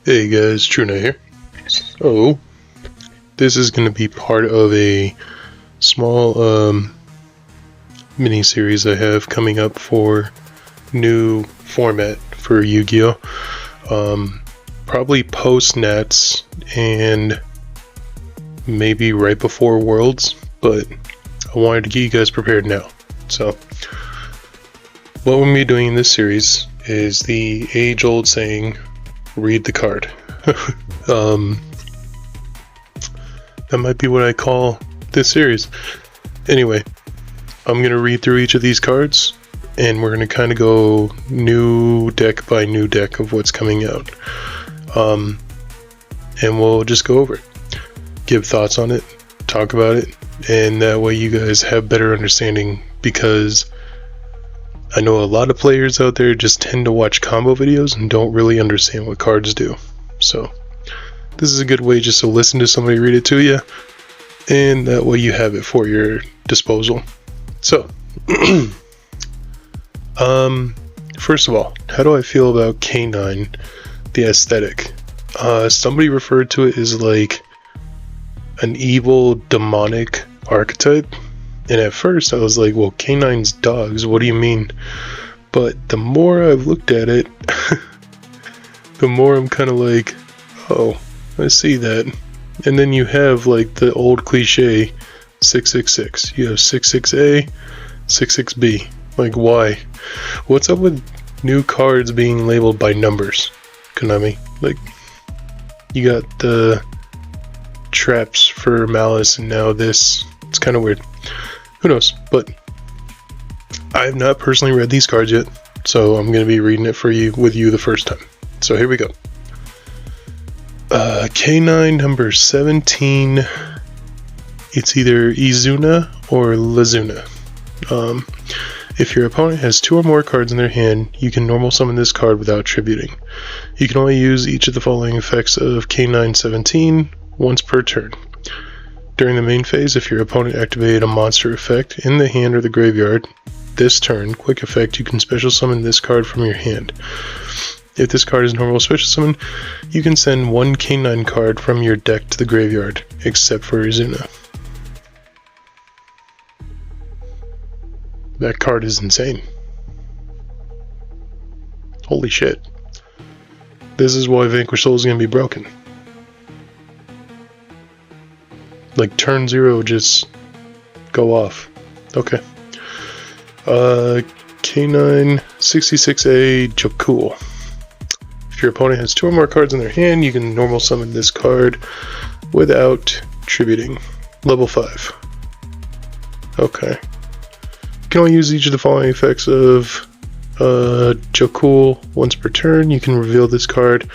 Hey guys, Truna here. So, this is going to be part of a small mini-series I have coming up for new format for Yu-Gi-Oh! Probably post-Nats and maybe right before Worlds, but I wanted to get you guys prepared now. So, what we're going to be doing in this series is the age-old saying, read the card. That might be what I call this series. Anyway, I'm going to read through each of these cards, and we're going to kind of go new deck by new deck of what's coming out. And we'll just go over it, give thoughts on it, talk about it, and that way you guys have better understanding, because I know a lot of players out there just tend to watch combo videos and don't really understand what cards do. So this is a good way just to listen to somebody read it to you, and that way you have it for your disposal. So first of all, how do I feel about K9, the aesthetic? Somebody referred to it as like an evil demonic archetype. And at first I was like, well, K9's dogs, what do you mean? But the more I've looked at it, the more I'm kind of like, oh, I see that. And then you have like the old cliche 666. You have 66A, 66B. Like, why? What's up with new cards being labeled by numbers, Konami? Like, you got the traps for Malice and now this. It's kind of weird. Who knows? But I have not personally read these cards yet, so I'm going to be reading it for you with you the first time. So here we go. K9 number 17. It's either Izuna or Lazuna. If your opponent has two or more cards in their hand, you can normal summon this card without tributing. You can only use each of the following effects of K9 17 once per turn. During the main phase, if your opponent activated a monster effect in the hand or the graveyard, this turn, quick effect, you can special summon this card from your hand. If this card is normal special summon, you can send one K9 card from your deck to the graveyard, except for Izuna. That card is insane. Holy shit. This is why Vanquish Soul is going to be broken. Like, turn 0, just go off. Okay. K9 66A Jakul. If your opponent has two or more cards in their hand, you can normal summon this card without tributing. Level 5. Okay. You can only use each of the following effects of Jakul once per turn. You can reveal this card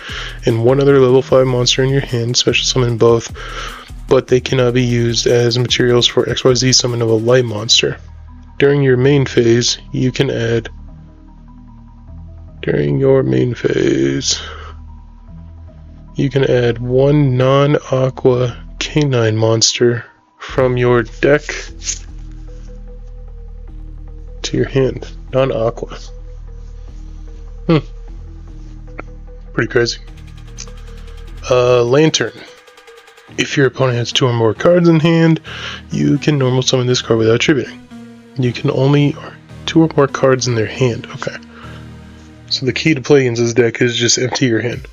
and one other level 5 monster in your hand, special summon both, but they cannot be used as materials for XYZ summon of a light monster. During your main phase, you can add one non-aqua K9 monster from your deck to your hand. Non-aqua. Pretty crazy. Lantern. If your opponent has two or more cards in hand, you can normal summon this card without tributing. You can only two or more cards in their hand. Okay. So the key to play against this deck is just empty your hand.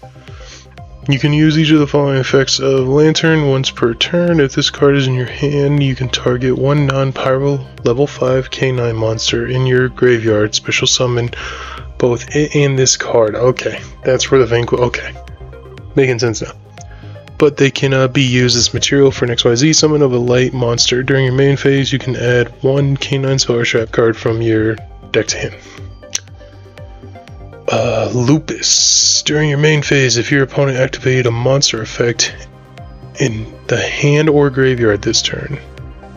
You can use each of the following effects of Lantern once per turn. If this card is in your hand, you can target one non-pyro level 5 K9 monster in your graveyard, special summon both it and this card. Okay, that's for the Vanquish. Okay, making sense now. But they cannot be used as material for an XYZ summon of a light monster. During your main phase, you can add one K9 Spell Trap card from your deck to hand. Lupus. During your main phase, if your opponent activated a monster effect in the hand or graveyard this turn,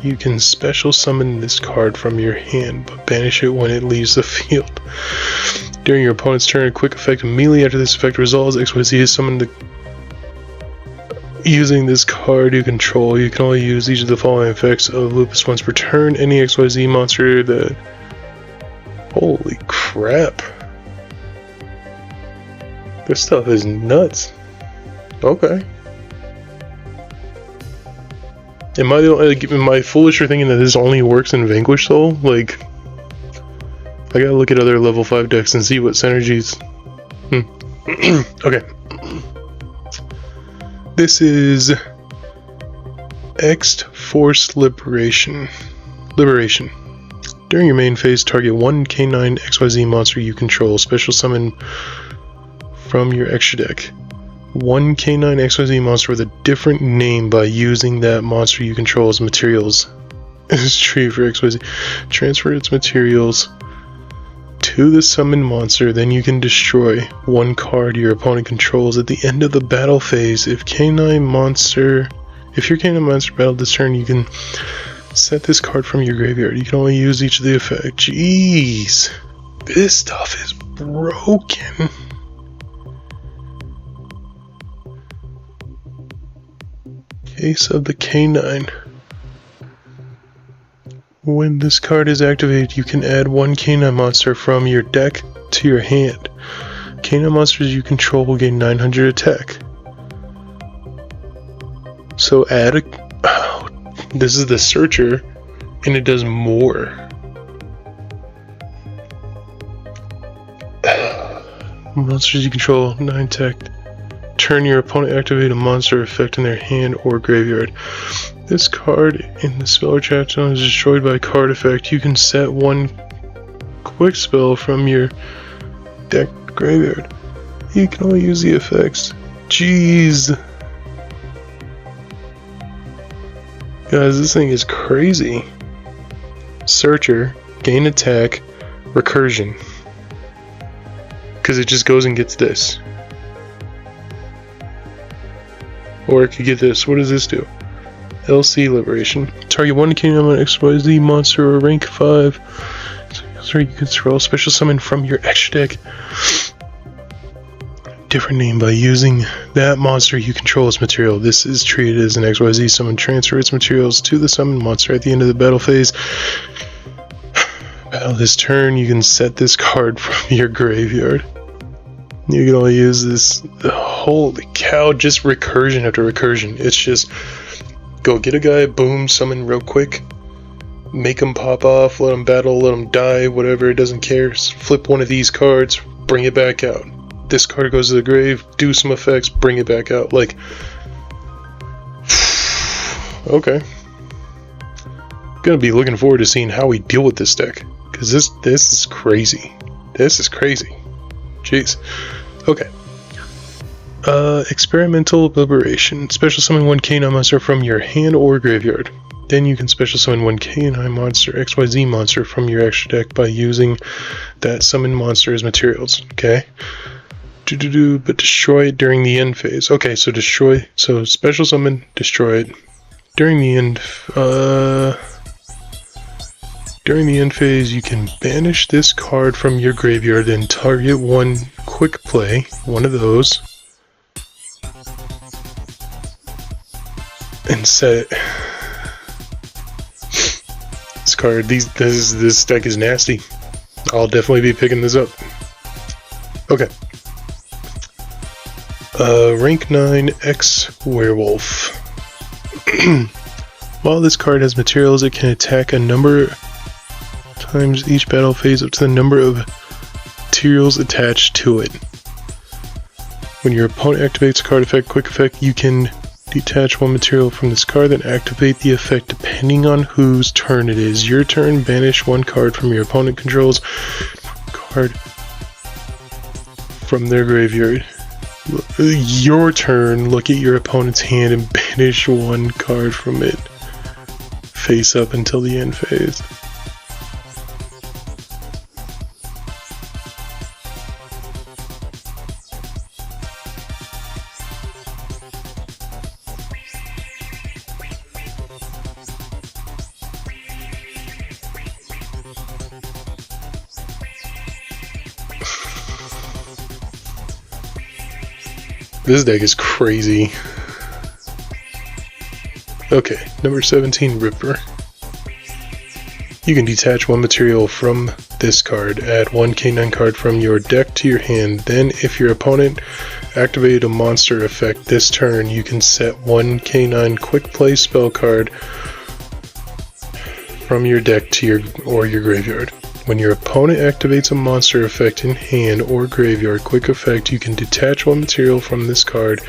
you can special summon this card from your hand, but banish it when it leaves the field. During your opponent's turn, a quick effect immediately after this effect resolves, XYZ is summoned to using this card you control. You can only use each of the following effects of Lupus once per turn. Any XYZ monster that... Holy crap. This stuff is nuts. Okay. Am I foolish for thinking that this only works in Vanquish though? Like, I gotta look at other level 5 decks and see what synergies. Okay. This is X Force Liberation. During your main phase, target one K9 XYZ monster you control. Special summon from your extra deck. One K9 XYZ monster with a different name by using that monster you control as materials. This tree for XYZ. Transfer its materials to the summoned monster, then you can destroy one card your opponent controls at the end of the battle phase. If your K9 monster battled this turn, you can set this card from your graveyard. You can only use each of the effect. Jeez, this stuff is broken. Case of the K9. When this card is activated, you can add one K9 monster from your deck to your hand. K9 monsters you control will gain 900 attack. So add this is the Searcher, and it does more. Monsters you control, 9 attack. Turn your opponent activate a monster effect in their hand or graveyard. This card in the spell or trap zone is destroyed by a card effect. You can set one quick spell from your deck graveyard. You can only use the effects. Jeez. Guys, this thing is crazy. Searcher, gain attack, recursion. Because it just goes and gets this. Or it could get this. What does this do? LC Liberation. Target one K9 XYZ monster or rank 5. So you can throw a special summon from your extra deck. Different name by using that monster you control as material. This is treated as an XYZ summon. Transfer its materials to the summoned monster at the end of the battle phase. Battle this turn, you can set this card from your graveyard. You can only use this. Holy cow, just recursion after recursion. It's just go get a guy, boom, summon real quick, make him pop off, let him battle, let him die, whatever, it doesn't care. Flip one of these cards, bring it back out. This card goes to the grave, do some effects, bring it back out. Like, okay. Gonna be looking forward to seeing how we deal with this deck, because this is crazy. This is crazy. Jeez. Okay. Experimental Liberation. Special summon one K9 monster from your hand or graveyard. Then you can special summon one K9 monster, XYZ monster from your extra deck by using that summoned monster as materials. Okay. But destroy it during the end phase. Okay, so destroy. So special summon, destroy it. During the end. During the end phase, you can banish this card from your graveyard and target one quick play, one of those, and set it. This card, this deck is nasty. I'll definitely be picking this up. Okay. Rank 9 X Werewolf. While this card has materials, it can attack a number times each battle phase up to the number of materials attached to it. When your opponent activates a card effect, quick effect, you can detach one material from this card, then activate the effect depending on whose turn it is. Your turn, banish one card from your opponent controls card from their graveyard. Your turn, look at your opponent's hand and banish one card from it face up until the end phase. This deck is crazy. Okay, number 17, Ripper. You can detach one material from this card, add one K9 card from your deck to your hand, then if your opponent activate a monster effect this turn, you can set one K9 quick play spell card from your deck to your graveyard. When your opponent activates a monster effect in hand or graveyard quick effect, you can detach one material from this card,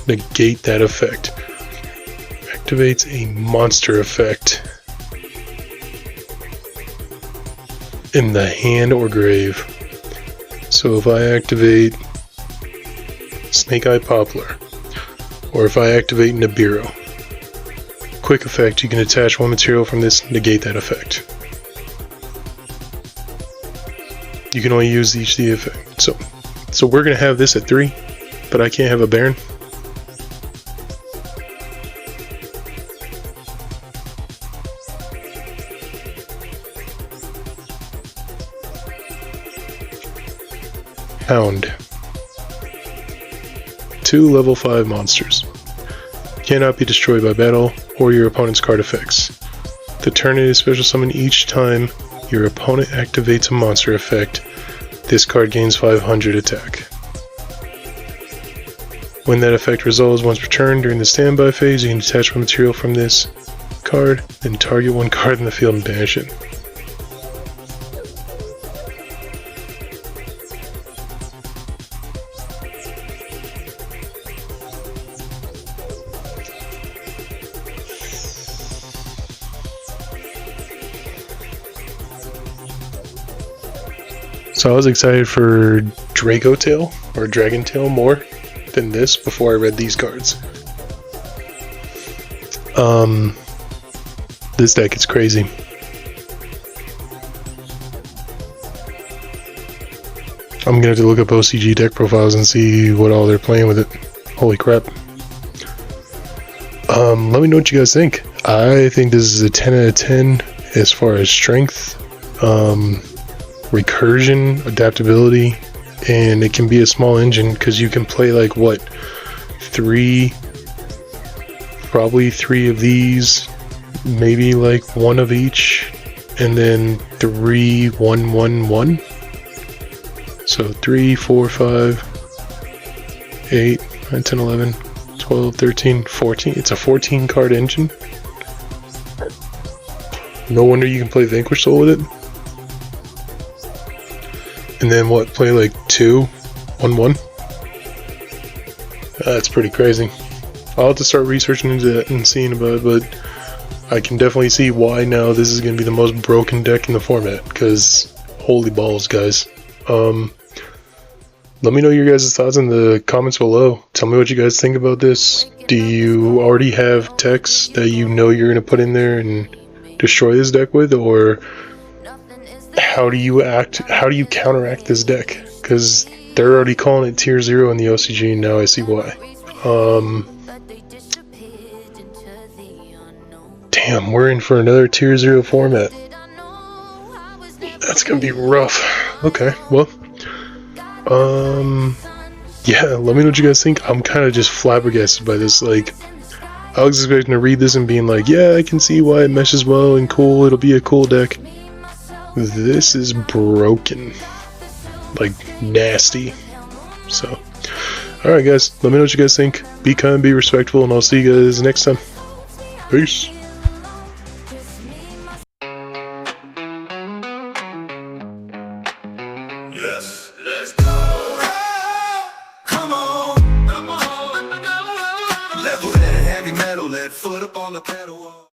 negate that effect. Activates a monster effect in the hand or grave. So if I activate Snake Eye Poplar, or if I activate Nibiru, quick effect, you can attach one material from this, negate that effect. You can only use each the effect. So we're gonna have this at 3, but I can't have a Baron. Hound. 2 level 5 monsters. Cannot be destroyed by battle or your opponent's card effects. The turn it is special summon each time your opponent activates a monster effect. This card gains 500 attack. When that effect resolves once per turn during the standby phase, you can detach one material from this card, then target one card in the field and banish it. So I was excited for Drago Tail or Dragon Tail more than this before I read these cards. This deck is crazy. I'm gonna have to look up OCG deck profiles and see what all they're playing with it. Holy crap. Let me know what you guys think. I think this is a 10 out of 10 as far as strength, recursion, adaptability, and it can be a small engine because you can play like what, probably three of these, maybe like one of each, and then 3 1 1 1. So 3 4 5 8 9 10 11 12 13 14. It's a 14 card engine. No wonder you can play Vanquish Soul with it. And then what, play like 2 1 1? That's pretty crazy. I'll have to start researching into that and seeing about it, but I can definitely see why now this is going to be the most broken deck in the format, because holy balls, guys. Let me know your guys' thoughts in the comments below. Tell me what you guys think about this. Do you already have text that you know you're going to put in there and destroy this deck with, or how do you counteract this deck? Because they're already calling it tier 0 in the OCG, and now I see why. Damn, we're in for another tier 0 format. That's gonna be rough. Okay, well, yeah, let me know what you guys think. I'm kind of just flabbergasted by this. Like, I was expecting to read this and being like, yeah, I can see why it meshes well and cool, it'll be a cool deck. This is broken. Like, nasty. So, alright guys, let me know what you guys think. Be kind, be respectful, and I'll see you guys next time. Peace. Yes, let's go. Come on. Level head, heavy metal, lead foot up on the pedal.